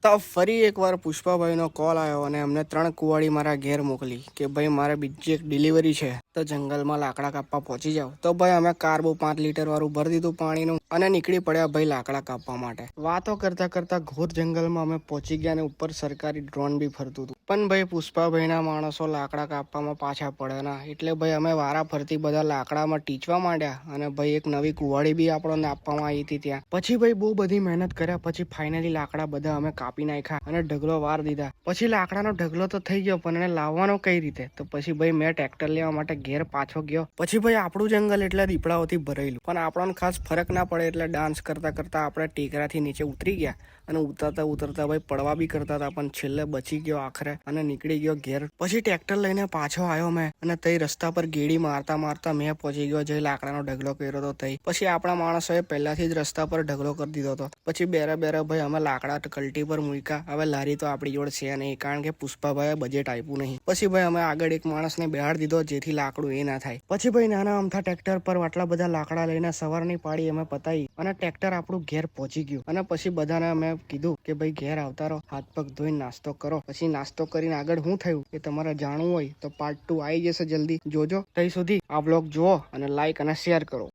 તો ફરી એકવાર પુષ્પાભાઈનો કોલ આવ્યો અને એમને 3 કુવાડી મારા ઘેર મોકલી કે ભાઈ મારે બીજી એક ડિલિવરી છે, તો જંગલમાં લાકડા કાપવા પહોંચી જાવ. તો ભાઈ અમે કાર્બો 5 લીટર વાળું ભરી દીધું પાણીનું અને નીકળી પડ્યા ભાઈ લાકડા કાપવા માટે. વાતો કરતા કરતા ઘોર જંગલમાં અમે પહોંચી ગયા અને ઉપર સરકારી ડ્રોન બી ફરતું હતું. પણ ભાઈ પુષ્પાભાઈના માણસો લાકડા કાપવામાં પાછા પડે ના, એટલે ભાઈ અમે વારા ફરતી બધા લાકડામાં ટીચવા માંડ્યા અને ભાઈ એક નવી કુવાડી બી આપણને આપવામાં આવી હતી ત્યાં. પછી ભાઈ બહુ બધી મહેનત કર્યા પછી ફાઇનલી લાકડા બધા અમે કાપી નાખ્યા અને ઢગલો વાર દીધા. પછી લાકડાનો ઢગલો તો થઈ ગયો પણ એને લાવવાનો કઈ રીતે? તો પછી ભાઈ મેં ટ્રેક્ટર લેવા માટે ઘેર પાછો ગયો. પછી ભાઈ આપણું જંગલ એટલે દીપડાઓથી ભરેલું, પણ આપણને ખાસ ફરક ના પડે એટલે ડાન્સ કરતા કરતા આપણે ટેકરાથી નીચે ઉતરી ગયા અને ઉતરતા ઉતરતા ભાઈ પડવા બી કરતા હતા, પણ છેલ્લે બચી ગયો આખરે અને નીકળી ગયો ઘેર. પછી ટ્રેક્ટર લઈને પાછો આવ્યો મેં અને તઈ રસ્તા પર ગેડી મારતા મારતા મેં પહોંચી ગયો જે લાકડાનો ઢગલો કર્યો હતો તઈ. પછી આપણા માણસોએ પહેલાથી જ રસ્તા પર ઢગલો કરી દીધો હતો. પછી બેરે ભાઈ અમે લાકડા કલ્ટી પર મૂક્યા. હવે લારી તો આપણી જોડે છે નહીં કારણ કે પુષ્પાભાઈએ બજેટ આપ્યું નહીં. પછી ભાઈ અમે આગળ એક માણસને બેહાડી દીધો જેથી લાકડું એ ના થાય. પછી ભાઈ નાના અમથા ટ્રેક્ટર પર આટલા બધા લાકડા લઈને સવારની પાડી અમે પતાવી અને ટ્રેક્ટર આપણું ઘેર પહોંચી ગયું. અને પછી બધાને અમે કીધું કે ભાઈ ઘેર આવતા રહો, હાથ પગ ધોઈને નાસ્તો કરો. પછી નાસ્તો કરીને આગળ શું થયું એ તમારે જાણવું હોય તો પાર્ટ 2 આવી જશે, જલ્દી જોજો. ત્યાં સુધી આ વ્લોગ જુઓ અને લાઈક અને શેર કરો.